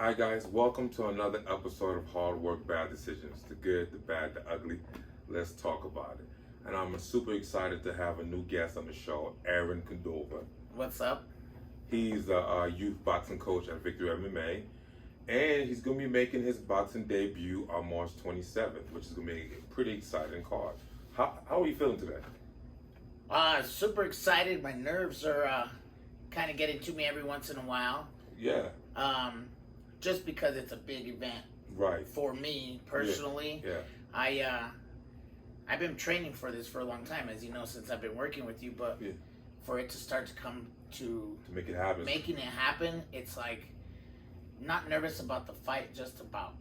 Hi guys, welcome to another episode of Hardwork, Bad Decisions. The good, the bad, the ugly. Let's talk about it. And I'm super excited to have a new guest on the show, Aaron Cordova. What's up? He's a youth boxing coach at Victory MMA. And he's going to be making his boxing debut on March 27th, which is going to be a pretty exciting card. How are you feeling today? Super excited. My nerves are kind of getting to me every once in a while. Yeah. Just because it's a big event. Right. For me personally. Yeah. I've been training for this for a long time, as you know, since I've been working with you. But for it to start to come to make it happen, making it happen, it's like not nervous about the fight, just about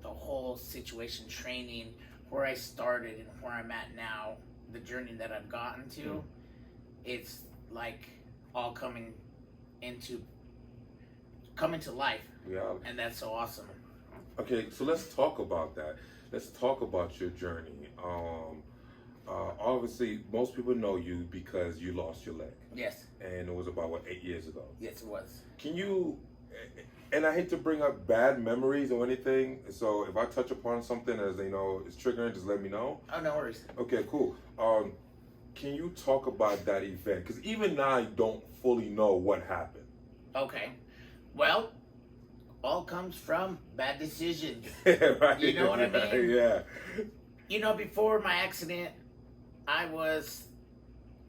the whole situation, training, where I started and where I'm at now, the journey that I've gotten to. It's like all coming to life. Yeah. And that's so awesome. Okay, so let's talk about that. Let's talk about your journey. Obviously, most people know you because you lost your leg. Yes. And it was about, 8 years ago? Yes, it was. Can you, and I hate to bring up bad memories or anything, so if I touch upon something as, it's triggering, just let me know. Oh, no worries. Okay, cool. Can you talk about that event? Because even now, I don't fully know what happened. Okay. Well, all comes from bad decisions. Right. You know what I mean? Yeah. Before my accident, I was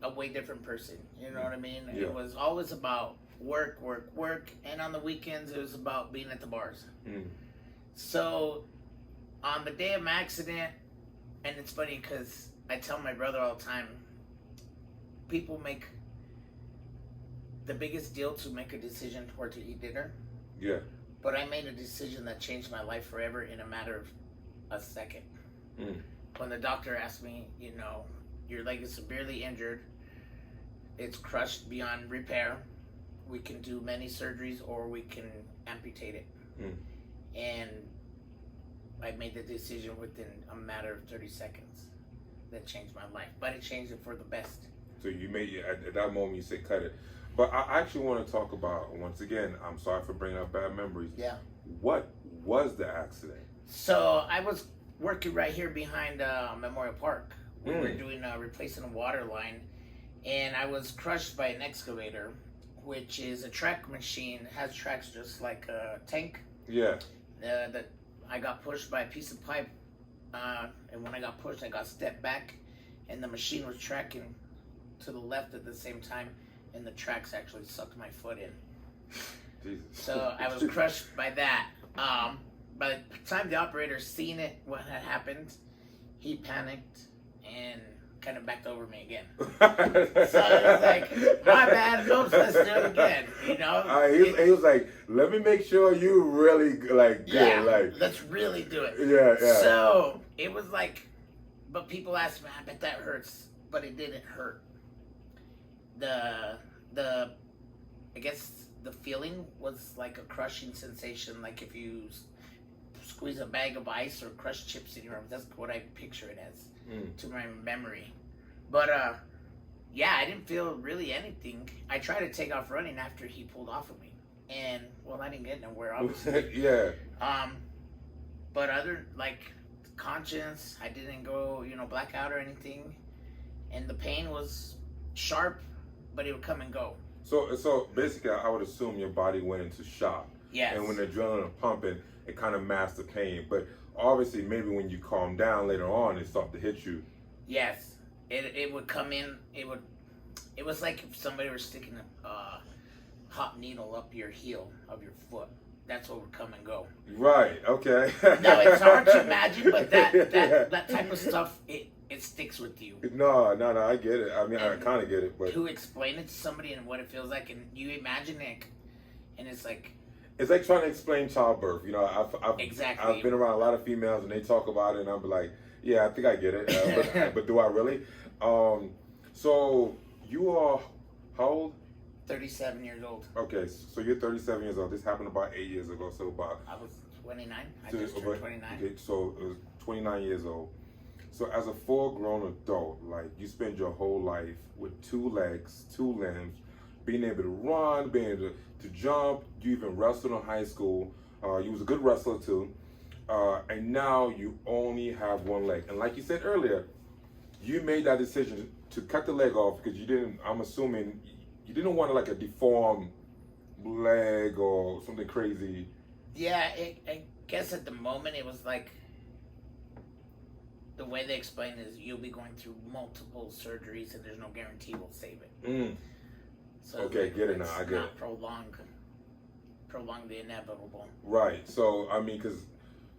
a way different person. You know what I mean? Yeah. It was always about work, and on the weekends, it was about being at the bars. So, on the day of my accident, and it's funny because I tell my brother all the time, people make the biggest deal to make a decision where to eat dinner. Yeah. But I made a decision that changed my life forever in a matter of a second. When the doctor asked me, your leg is severely injured, it's crushed beyond repair, we can do many surgeries or we can amputate it. And I made the decision within a matter of 30 seconds that changed my life. But it changed it for the best. So you made it, at that moment you said cut it. But I actually want to talk about, once again, I'm sorry for bringing up bad memories. Yeah. What was the accident? So I was working right here behind Memorial Park. We were doing replacing a water line, and I was crushed by an excavator, which is a track machine. It has tracks just like a tank. Yeah. I got pushed by a piece of pipe, and when I got pushed, I got stepped back, and the machine was tracking to the left at the same time, and the tracks actually sucked my foot in. Jesus. So I was crushed by that. By the time the operator seen it, what had happened, he panicked and kind of backed over me again. So I was like, my bad, oops, let's do it again. He was like, let me make sure you really good. Yeah, like, let's really do it. Yeah. So it was like, but people asked me, I bet that hurts, but it didn't hurt. I guess the feeling was like a crushing sensation, like if you squeeze a bag of ice or crush chips in your arm. That's what I picture it as to my memory. But yeah, I didn't feel really anything. I tried to take off running after he pulled off of me, and well, I didn't get nowhere, obviously. Yeah. But other like conscience, I didn't go blackout or anything, and the pain was sharp, but it would come and go. So basically, I would assume your body went into shock. Yes. And when the adrenaline is pumping, it kind of masks the pain. But obviously, maybe when you calm down later on, it started to hit you. Yes. It would come in. It was like if somebody were sticking a hot needle up your heel of your foot. That's what would come and go. Right. Okay. No, it's hard to imagine, but that type of stuff, it sticks with you. No, I get it. I mean, I kind of get it, but to explain it to somebody and what it feels like, and you imagine it, and it's like trying to explain childbirth. Exactly. I've been around a lot of females, and they talk about it, and I'm like, yeah, I think I get it, but do I really? So you are how old? 37 years old. Okay, so you're 37 years old. This happened about 8 years ago. So about I was 29. I just turned 29. Okay, so it was 29 years old. So as a full-grown adult, like you spend your whole life with 2 legs, 2 limbs, being able to run, being able to jump. You even wrestled in high school. You was a good wrestler too. And now you only have one leg. And like you said earlier, you made that decision to cut the leg off because you didn't, I'm assuming, you didn't want like a deformed leg or something crazy. Yeah, I guess at the moment it was like, the way they explain it is you'll be going through multiple surgeries and there's no guarantee we'll save it. So okay, like, get it now. I get it. Prolong the inevitable. Right. So I mean, because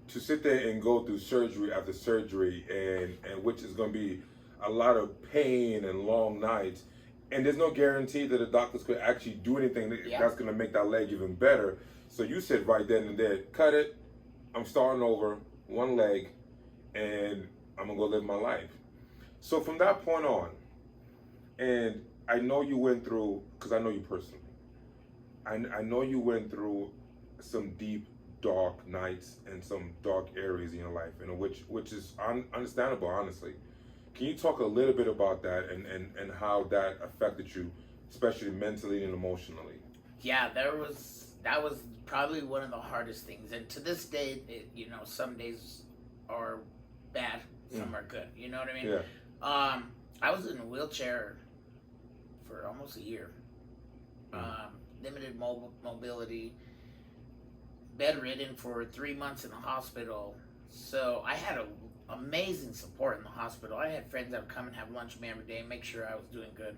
to sit there and go through surgery after surgery, and which is going to be a lot of pain and long nights, and there's no guarantee that the doctors could actually do anything that's going to make that leg even better. So you said right then and there, cut it. I'm starting over, one leg, and I'm gonna go live my life. So from that point on, and I know you went through, because I know you personally, I know you went through some deep, dark nights and some dark areas in your life, and which is understandable, honestly. Can you talk a little bit about that and how that affected you, especially mentally and emotionally? Yeah, that was probably one of the hardest things, and to this day, some days are bad, some are good. You know what I mean? Yeah. I was in a wheelchair for almost a year. Limited mobility, bedridden for 3 months in the hospital. So I had amazing support in the hospital. I had friends that would come and have lunch with me every day and make sure I was doing good.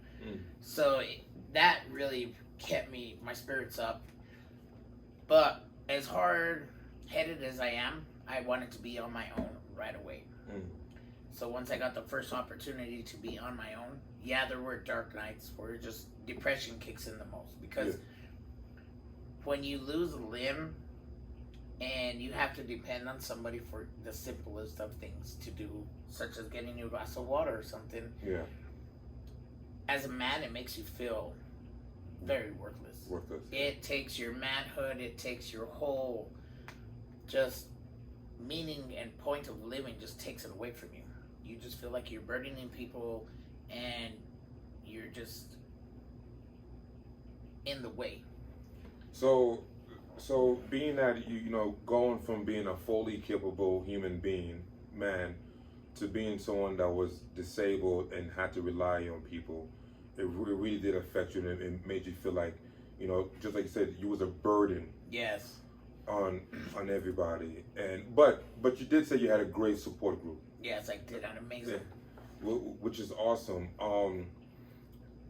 So that really kept my spirits up. But as hard-headed as I am, I wanted to be on my own right away. So once I got the first opportunity to be on my own, there were dark nights where just depression kicks in the most, because when you lose a limb and you have to depend on somebody for the simplest of things to do, such as getting you a glass of water or something, as a man, it makes you feel very worthless. It takes your manhood, it takes your whole just meaning and point of living, just takes it away from you. You just feel like you're burdening people and you're just in the way. So being that you going from being a fully capable human being, man, to being someone that was disabled and had to rely on people, it really did affect you, and it made you feel like, just like you said, you was a burden. Yes. On everybody, but you did say you had a great support group. Yes, I did. I'm amazing. Which is awesome.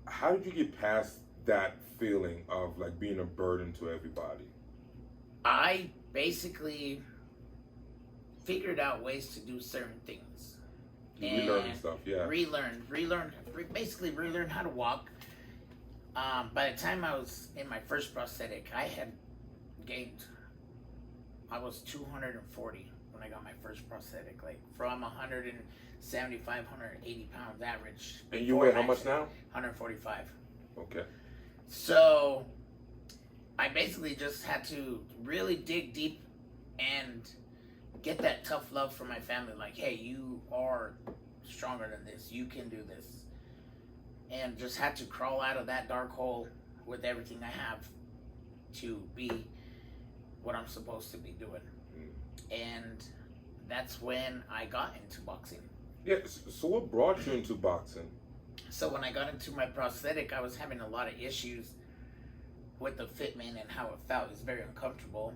How did you get past that feeling of like being a burden to everybody? I basically figured out ways to do certain things. Relearning stuff, Basically relearn how to walk. By the time I was in my first prosthetic, I had gained. I was 240 when I got my first prosthetic, like from 175, 180 pounds average. And you weigh how much now? 145. Okay. So I basically just had to really dig deep and get that tough love from my family. Like, hey, you are stronger than this. You can do this. And just had to crawl out of that dark hole with everything I have to be what I'm supposed to be doing. And that's when I got into boxing. Yeah, so what brought you into boxing? So when I got into my prosthetic, I was having a lot of issues with the fitment and how it felt. It was very uncomfortable.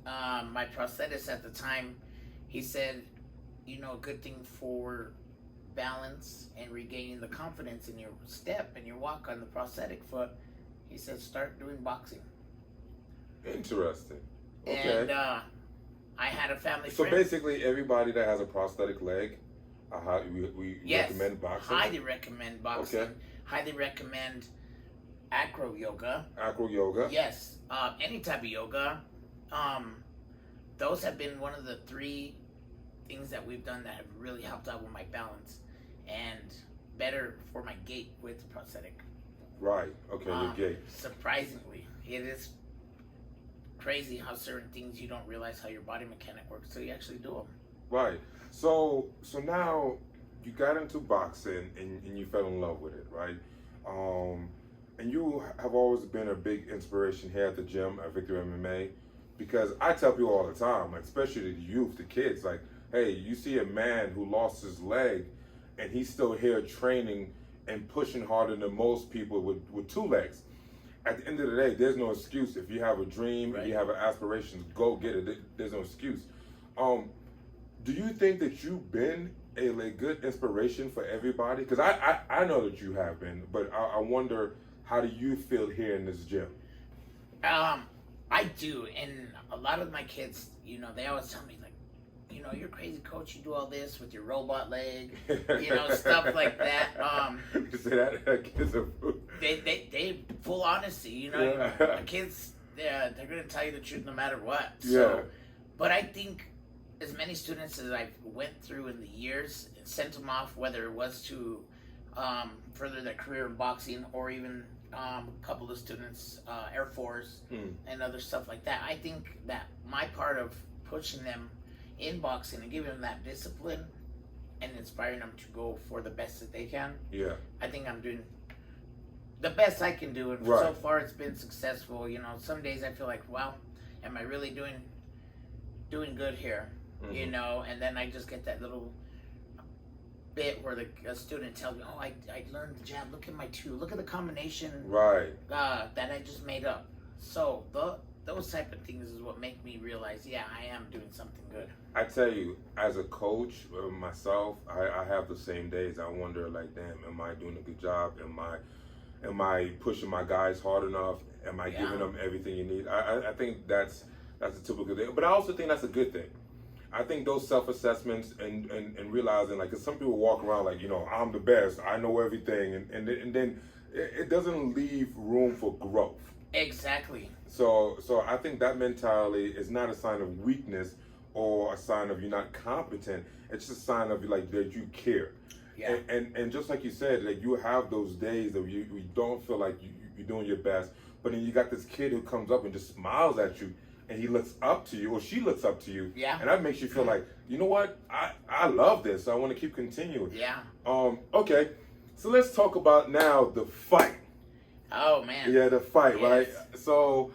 My prosthetist at the time, he said, a good thing for balance and regaining the confidence in your step and your walk on the prosthetic foot, he said, start doing boxing. Interesting. Okay. And I had a family so friend. So basically, everybody that has a prosthetic leg, we recommend boxing? Highly recommend boxing. Okay. Highly recommend acro yoga. Acro yoga? Yes. Any type of yoga. Those have been one of the 3 things that we've done that have really helped out with my balance and better for my gait with the prosthetic. Right. Okay, your gait. Surprisingly, it is crazy how certain things you don't realize how your body mechanic works till you actually do them. Right. So now you got into boxing and you fell in love with it, right? And you have always been a big inspiration here at the gym at Victory MMA because I tell people all the time, like especially the youth, the kids, like, hey, you see a man who lost his leg, and he's still here training and pushing harder than most people with 2 legs. At the end of the day, there's no excuse. If you have a dream, Right. if you have an aspiration, go get it. There's no excuse. Do you think that you've been a good inspiration for everybody? Because I know that you have been, but I wonder, how do you feel here in this gym? I do, and a lot of my kids, you know, they always tell me like, you know, you're crazy, coach. You do all this with your robot leg, you know, stuff like that. You say that kids are. They full honesty, you know. Yeah. Kids, they're gonna tell you the truth no matter what. So, Yeah. but I think as many students as I went through in the years, sent them off, whether it was to further their career in boxing, or even a couple of students, Air Force and other stuff like that. I think that my part of pushing them in boxing and giving them that discipline and inspiring them to go for the best that they can. Yeah. I think I'm doing the best I can do, and Right. so far it's been successful. You know, some days I feel like, wow, am I really doing good here? Mm-hmm. You know, and then I just get that little bit where a student tells me, oh, I learned the jab. Look at my 2. Look at the combination Right. that I just made up. So those type of things is what make me realize, yeah, I am doing something good. I tell you, as a coach myself, I have the same days. I wonder, like, damn, am I doing a good job? Am I pushing my guys hard enough? Am I giving them everything you need? I think that's a typical thing. But I also think that's a good thing. I think those self-assessments and realizing, like, 'cause some people walk around like, you know, I'm the best, I know everything, and then it doesn't leave room for growth. Exactly. So I think that mentality is not a sign of weakness or a sign of you're not competent. It's just a sign of like that you care. Yeah. And just like you said, like, you have those days that you don't feel like you're doing your best, but then you got this kid who comes up and just smiles at you, and he looks up to you, or she looks up to you. Yeah. And that makes you feel like, you know what? I love this. I want to keep continuing. Yeah. Okay. So let's talk about now the fight. Oh man. Yeah, the fight, Yes. right? So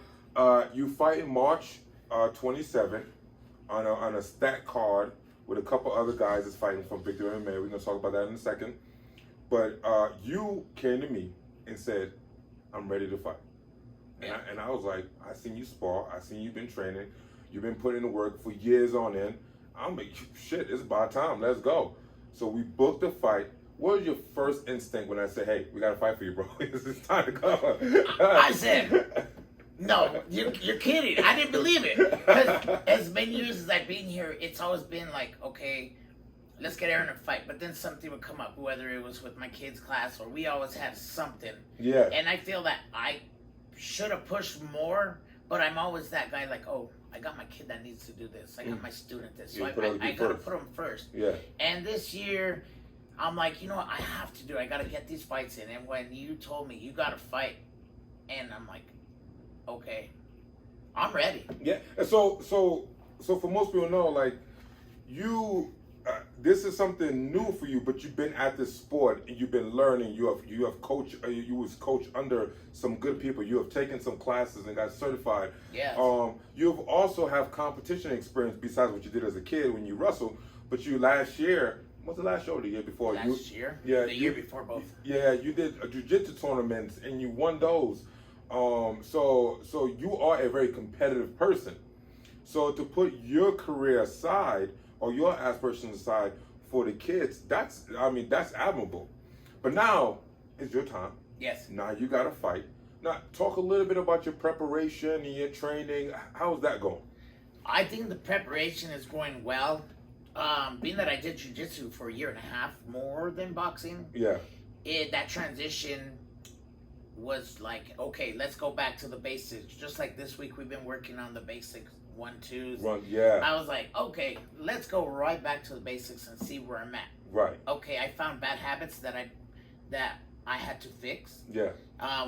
you fight in March 27th on a stat card with a couple other guys that's fighting from Blvd. We're gonna talk about that in a second. But you came to me and said, I'm ready to fight. And I was like, I seen you spar. I seen you've been training. You've been putting in the work for years on end. I'm like, shit, it's about time. Let's go. So we booked the fight. What was your first instinct when I said, hey, we got to fight for you, bro? It's time to come. I said, no, you're kidding. I didn't believe it. Because as many years as I've been here, it's always been like, okay, let's get Aaron a fight. But then something would come up, whether it was with my kids' class or we always had something. Yeah. And I feel that I should have pushed more, but I'm always that guy like, oh, I got my kid that needs to do this. I got my student this. So I got to put him first. Yeah. And this year, I'm like, you know what, I have to do it. I got to get these fights in. And when you told me you got to fight, and I'm like, okay, I'm ready. Yeah. So for most people know, like, you, this is something new for you, but you've been at this sport and you've been learning. You have coached. You was coached under some good people. You have taken some classes and got certified. Yes. You've also have competition experience besides what you did as a kid when you wrestled. But you last year, what's the last show? Or the year before? Last year? Yeah. The year before both. Yeah, you did a jiu-jitsu tournaments and you won those. So you are a very competitive person. So to put your career aside or your aspirations aside for the kids, that's admirable. But now it's your time. Yes. Now you got to fight. Now talk a little bit about your preparation and your training. How's that going? I think the preparation is going well. Being that I did jiu-jitsu for a year and a half more than boxing, Yeah. That transition was like, okay, let's go back to the basics. Just like this week, we've been working on the basics, 1-2s. Yeah. I was like, okay, let's go right back to the basics and see where I'm at. Right. Okay, I found bad habits that I had to fix. Yeah.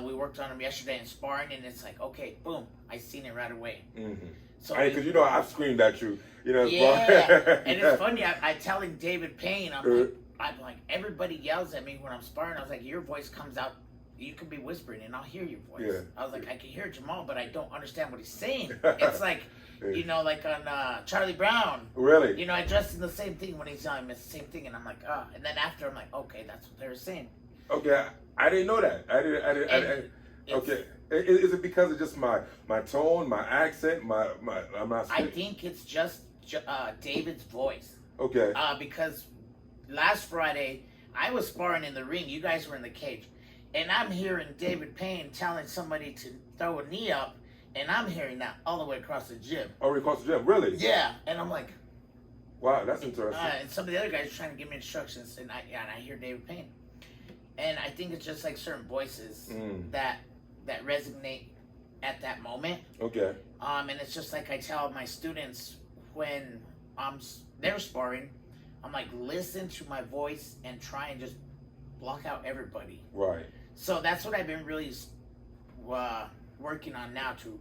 We worked on them yesterday in sparring, and it's like, okay, boom, I seen it right away. Mm-hmm. So because you know I've screamed at you, yeah, and it's funny. I telling David Payne, I'm like, everybody yells at me when I'm sparring. I was like, your voice comes out. You could be whispering, and I'll hear your voice. Yeah. I was like, I can hear Jamal, but I don't understand what he's saying. It's like You know, like on Charlie Brown. Really? You know, I dressed in the same thing when he's telling me it's the same thing, and I'm like, oh. And then after, I'm like, okay, that's what they were saying. Okay, I didn't know that. I didn't. Okay, is it because of just my tone, my accent, I'm not. I think it's just David's voice. Okay. Because last Friday I was sparring in the ring. You guys were in the cage, and I'm hearing David Payne telling somebody to throw a knee up, and I'm hearing that all the way across the gym. All the way across the gym, really? Yeah, and I'm like, wow, that's interesting. And some of the other guys are trying to give me instructions, and I hear David Payne, and I think it's just like certain voices that resonate at that moment. Okay. And it's just like I tell my students when they're sparring, I'm like, listen to my voice and try and just block out everybody. Right. So that's what I've been really working on now too,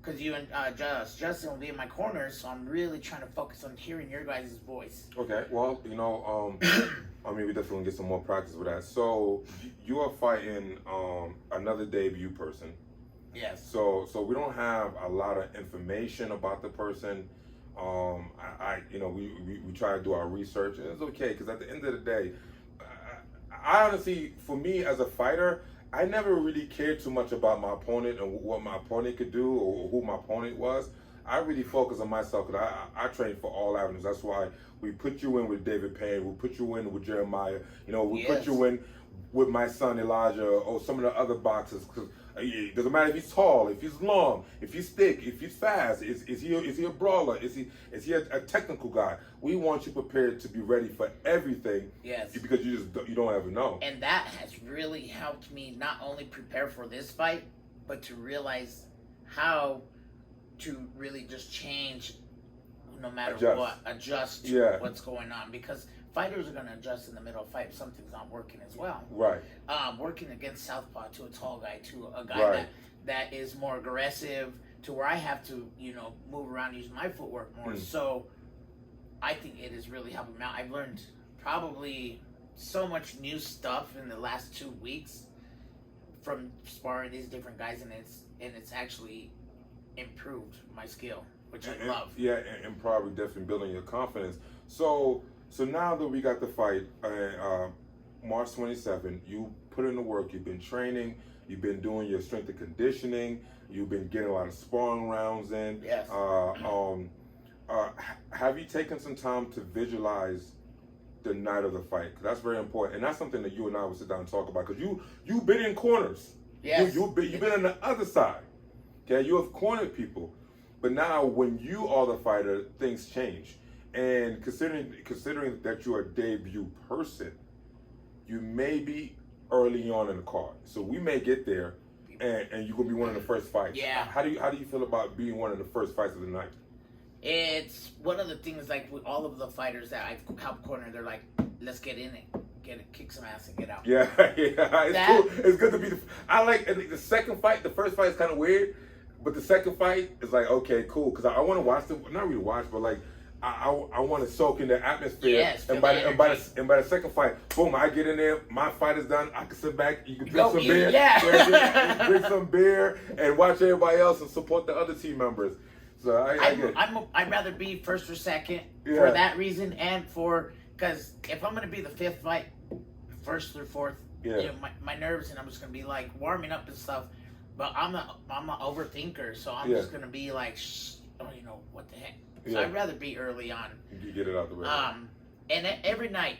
because you and Justin will be in my corner, so I'm really trying to focus on hearing your guys' voice. Okay. Well, you know, I mean, we definitely gonna get some more practice with that. So you are fighting another debut person. Yes. So we don't have a lot of information about the person. You know, we try to do our research, and it's okay because at the end of the day, I honestly, for me as a fighter, I never really cared too much about my opponent and what my opponent could do or who my opponent was. I really focus on myself because I train for all avenues. That's why we put you in with David Payne, we put you in with Jeremiah, you know, we put you in with my son Elijah or some of the other boxers. Cause it doesn't matter if he's tall, if he's long, if he's thick, if he's fast. Is he a brawler? Is he a technical guy? We want you prepared to be ready for everything. Yes. Because you don't ever know. And that has really helped me not only prepare for this fight, but to realize how to really just change no matter what, adjust to what's going on, because fighters are going to adjust in the middle of a fight if something's not working as well. Right. Working against southpaw to a tall guy, to a guy that is more aggressive, to where I have to, you know, move around, use my footwork more. So I think it is really helping me out. I've learned probably so much new stuff in the last 2 weeks from sparring these different guys, and it's actually improved my skill, which I love. Yeah, and probably definitely building your confidence. So now that we got the fight, March 27th, you put in the work, you've been training, you've been doing your strength and conditioning, you've been getting a lot of sparring rounds in. Yes. Have you taken some time to visualize the night of the fight? 'Cause that's very important, and that's something that you and I will sit down and talk about, because you've been in corners. Yes. You've been on the other side. Okay, you have cornered people, but now when you are the fighter, things change. And considering that you're a debut person, you may be early on in the card. So we may get there, and you're gonna be one of the first fights. Yeah. How do you feel about being one of the first fights of the night? It's one of the things, like with all of the fighters that I've helped corner, they're like, let's get in it, kick some ass and get out. Yeah, it's cool. It's good to be. I like the second fight. The first fight is kind of weird, but the second fight is like, okay, cool, because I want to watch not really watch, but like. I want to soak in the atmosphere, yes, and by the second fight, boom! I get in there. My fight is done. I can sit back. You can drink some beer, drink some beer, and watch everybody else and support the other team members. So I'd rather be first or second for that reason, and because if I'm gonna be the fifth fight, first or fourth, you know, my nerves, and I'm just gonna be like warming up and stuff. But I'm an overthinker, so I'm just gonna be like, you know, what the heck. So I'd rather be early on. You get it out the way. And every night,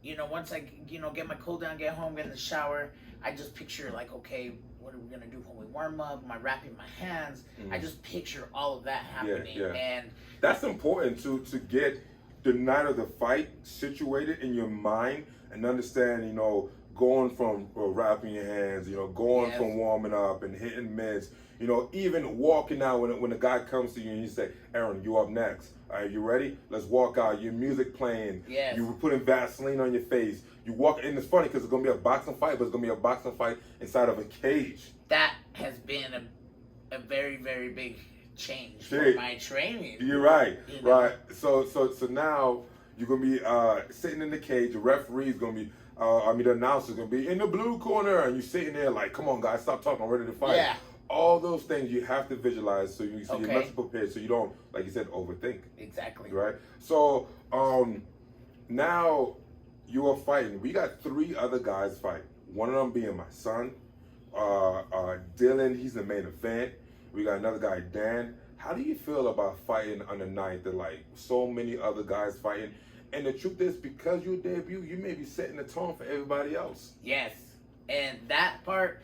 you know, once I, you know, get my cool down, get home, get in the shower, I just picture like, okay, what are we gonna do when we warm up? Am I wrapping my hands? I just picture all of that happening. And that's important to get the night of the fight situated in your mind and understand, you know, going from wrapping your hands, you know, going from warming up and hitting mitts. You know, even walking out when the guy comes to you and you say, Aaron, you up next. All right, you ready? Let's walk out. Your music playing. Yes. You putting Vaseline on your face. You walk, and it's funny because it's going to be a boxing fight, but it's going to be a boxing fight inside of a cage. That has been a very, very big change for my training. You're right. You know? Right. So now you're going to be sitting in the cage. The referee's going to be, the announcer's going to be in the blue corner, and you're sitting there like, come on, guys, stop talking. I'm ready to fight. Yeah. all those things you have to visualize so you're Okay. mentally prepared so you don't, like you said, overthink. Exactly. Right? So now you are fighting. We got 3 other guys fighting. One of them being my son, Dylan. He's the main event. We got another guy, Dan. How do you feel about fighting on the night that like so many other guys fighting? And the truth is, because you debut, you may be setting the tone for everybody else. Yes, and that part,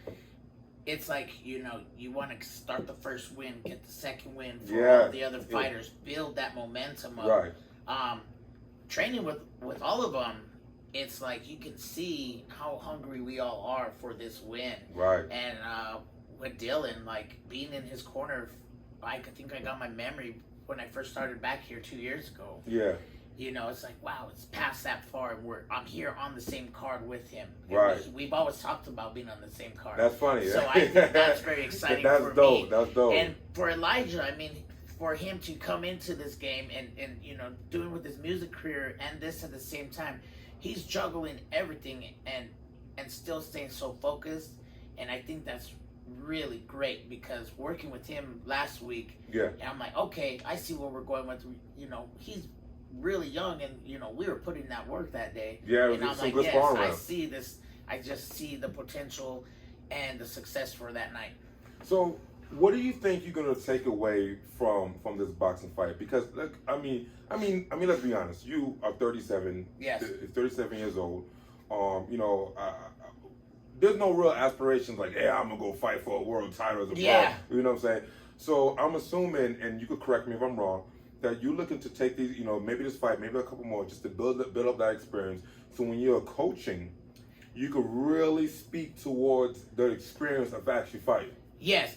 it's like, you know, you want to start the first win, get the second win for all the other fighters, build that momentum up. Right. Training with all of them, it's like you can see how hungry we all are for this win. Right. And with Dylan, like being in his corner, I think I got my memory when I first started back here 2 years ago. Yeah. You know, it's like, wow, it's past that far, and I'm here on the same card with him. Right. We've always talked about being on the same card. That's funny. So I think that's very exciting for dope. me. That's dope. And for Elijah, I mean, for him to come into this game and you know, doing with his music career and this at the same time, he's juggling everything and still staying so focused. And I think that's really great, because working with him last week, I'm like, okay, I see where we're going with. You know, he's really young, and you know, we were putting that work that day. Yeah, and I'm like, yes, I see this. I just see the potential and the success for that night. So, what do you think you're gonna take away from this boxing fight? Because, look, I mean, let's be honest. You are 37. Yes. 37 years old. You know, there's no real aspirations like, hey, I'm gonna go fight for a world title as a pro. You know what I'm saying? So I'm assuming, and you could correct me if I'm wrong, that you're looking to take these, you know, maybe this fight, maybe a couple more, just to build up that experience. So when you're coaching, you could really speak towards the experience of actually fighting. Yes,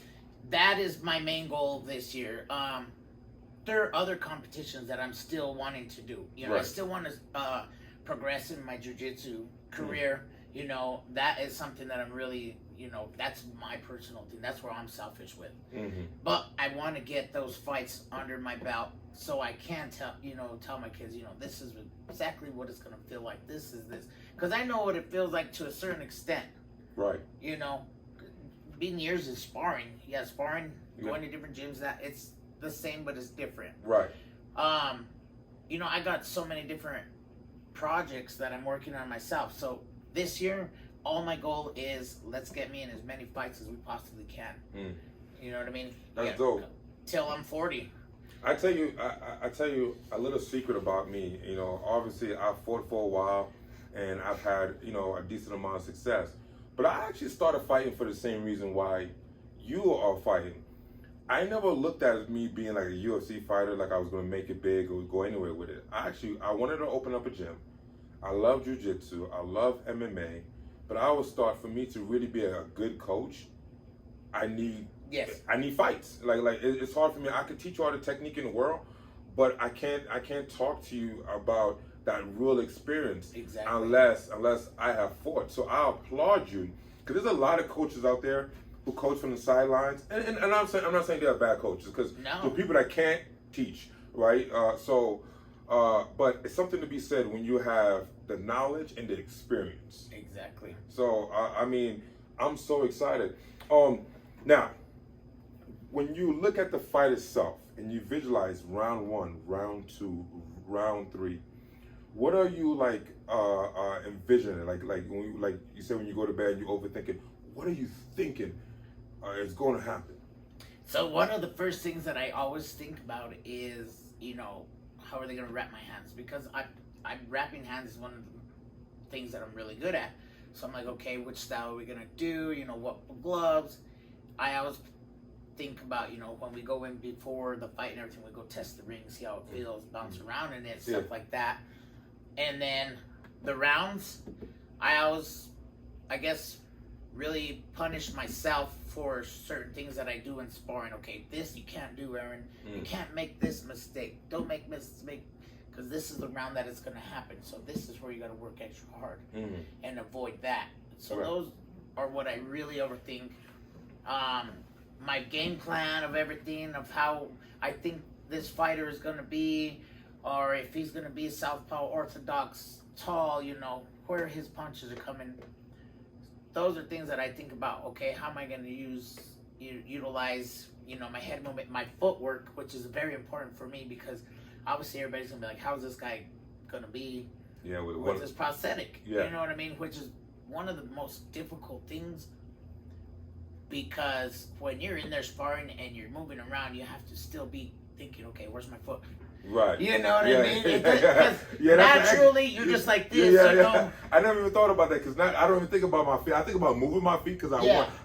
that is my main goal this year. There are other competitions that I'm still wanting to do. You know, I still want to progress in my jiu-jitsu career. You know, that is something that I'm really, you know, that's my personal thing. That's where I'm selfish with. But I want to get those fights under my belt so I can tell my kids, you know, this is exactly what it's going to feel like. This is this. Because I know what it feels like to a certain extent. Right. You know, being years is sparring. Yeah, sparring, going to different gyms, that it's the same, but it's different. Right. You know, I got so many different projects that I'm working on myself. So this year, all my goal is, let's get me in as many fights as we possibly can. You know what I mean? That's dope. Till I'm 40. I tell you a little secret about me. You know, obviously I fought for a while, and I've had, you know, a decent amount of success. But I actually started fighting for the same reason why you are fighting. I never looked at me being like a UFC fighter, like I was going to make it big or go anywhere with it. I wanted to open up a gym. I love jiu-jitsu. I love MMA. But I always thought, for me to really be a good coach, I need fights. Like it's hard for me. I could teach you all the technique in the world, but I can't talk to you about that real experience unless I have fought. So I applaud you, because there's a lot of coaches out there who coach from the sidelines, and I'm not saying they're bad coaches, because there are people that can't teach, right? But it's something to be said when you have the knowledge and the experience. Exactly. So I mean, I'm so excited. Now, when you look at the fight itself and you visualize round 1, round 2, round 3, what are you like envisioning? Like when you said, when you go to bed, you overthink it. What are you thinking is going to happen? So one of the first things that I always think about is, you know, how are they going to wrap my hands? Because I'm wrapping hands is one of the things that I'm really good at. So I'm like, okay, which style are we going to do? You know, what gloves? I always think about, you know, when we go in before the fight and everything, we go test the ring, see how it feels, bounce around in it, stuff like that. And then the rounds, I always, I guess, really punish myself for certain things that I do in sparring. Okay, this you can't do, Aaron. You can't make this mistake. Don't make mistake, because this is the round that it's going to happen. So this is where you got to work extra hard and avoid that. So those are what I really overthink. My game plan of everything, of how I think this fighter is going to be, or if he's going to be southpaw, orthodox, tall, you know, where his punches are coming. Those are things that I think about. Okay, how am I going to use utilize, my head movement, my footwork, which is very important for me because obviously everybody's gonna be like, how's this guy gonna be with his prosthetic? Yeah. You know what I mean? Which is one of the most difficult things, because when you're in there sparring and you're moving around, you have to still be thinking, okay, where's my foot? Right. You know what I mean? Yeah, naturally, you're just like this. I never even thought about that because I don't even think about my feet. I think about moving my feet because I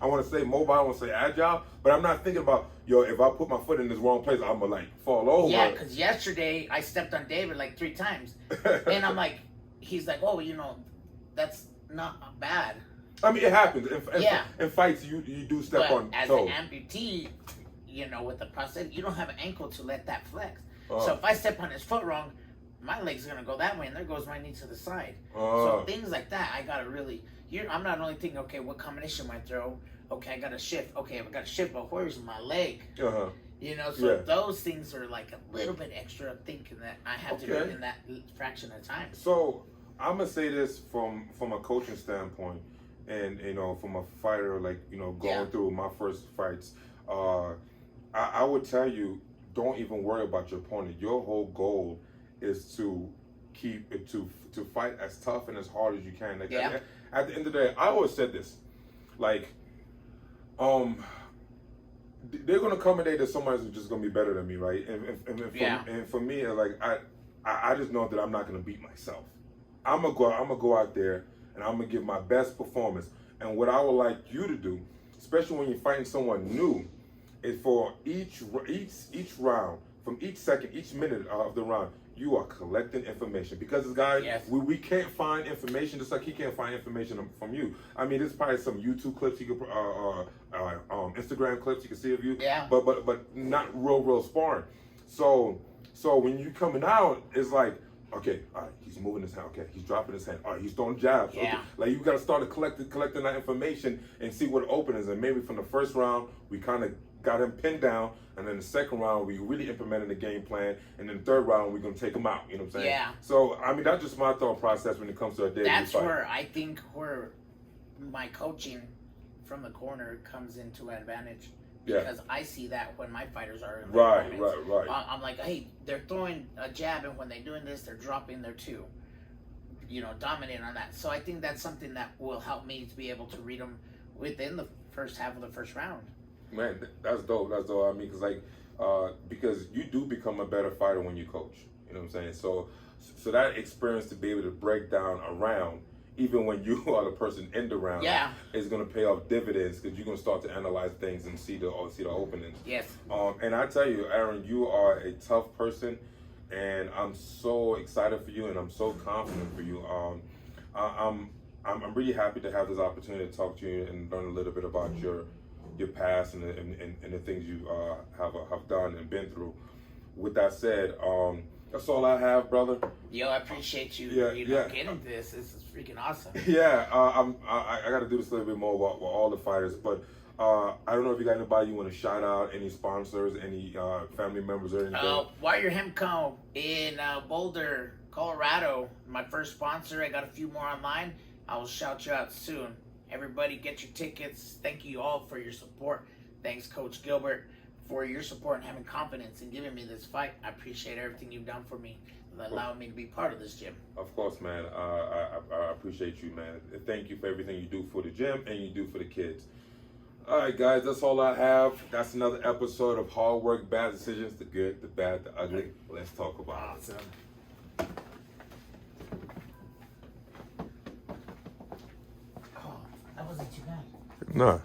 want to stay mobile, I want to stay agile, but I'm not thinking about, if I put my foot in this wrong place, I'm going to fall over. Yeah, because yesterday I stepped on David like 3 times. And I'm like, he's like, oh, that's not bad. I mean, it happens. In fights, you do step on as toes. An amputee, with the prosthetic, you don't have an ankle to let that flex. So if I step on his foot wrong, my leg's gonna go that way, and there goes my knee to the side. So things like that, I gotta really. I'm not only thinking, okay, what combination am I throw? Okay, I gotta shift. Okay, I gotta shift, but where's my leg? So those things are like a little bit extra thinking that I have to do in that fraction of time. So I'm gonna say this from a coaching standpoint, and from a fighter, like going through my first fights, I would tell you, don't even worry about your opponent. Your whole goal is to keep it to fight as tough and as hard as you can. Like, at the end of the day, I always said this, like, they're gonna come a day that somebody's just gonna be better than me, right? And for me, like, I just know that I'm not gonna beat myself. I'm gonna go out there and I'm gonna give my best performance. And what I would like you to do, especially when you're fighting someone new, is for each round, from each second, each minute of the round, you are collecting information. Because this guy, we can't find information just like he can't find information from you. I mean, there's probably some YouTube clips you could, Instagram clips you can see of you. Yeah. But not real sparring. So when you coming out, it's like, okay, all right, he's moving his hand. Okay, he's dropping his hand. All right, he's throwing jabs. Yeah. Okay. Like, you got to start collecting that information and see what open is. And maybe from the first round, we kind of got him pinned down. And then the second round, we really implemented the game plan. And then the third round, we're going to take him out. You know what I'm saying? Yeah. So, I mean, that's just my thought process when it comes to a daily fight. That's where I think my coaching from the corner comes into advantage. Because I see that when my fighters are in right. I'm like, hey, they're throwing a jab, and when they're doing this, they're dropping their 2. Dominating on that. So I think that's something that will help me to be able to read them within the first half of the first round. Man, that's dope. That's dope. I mean, because you do become a better fighter when you coach. You know what I'm saying? So that experience to be able to break down a round, even when you are the person in the round, is going to pay off dividends because you're going to start to analyze things and see the openings. Yes. And I tell you, Aaron, you are a tough person, and I'm so excited for you, and I'm so confident for you. I'm really happy to have this opportunity to talk to you and learn a little bit about your past and the things you have done and been through. With that said, that's all I have, brother. Yo, I appreciate you. Getting this. This is freaking awesome. Yeah, I got to do this a little bit more with all the fighters, but I don't know if you got anybody you want to shout out, any sponsors, any family members or anything. Wire Hemco in Boulder, Colorado. My first sponsor. I got a few more online. I will shout you out soon. Everybody, get your tickets. Thank you all for your support. Thanks, Coach Gilbert, for your support and having confidence in giving me this fight. I appreciate everything you've done for me and allowing me to be part of this gym. Of course, man. I appreciate you, man. Thank you for everything you do for the gym and you do for the kids. All right, guys, that's all I have. That's another episode of Hard Work, Bad Decisions, the good, the bad, the ugly. Let's talk about it. Oh, that wasn't too bad. No.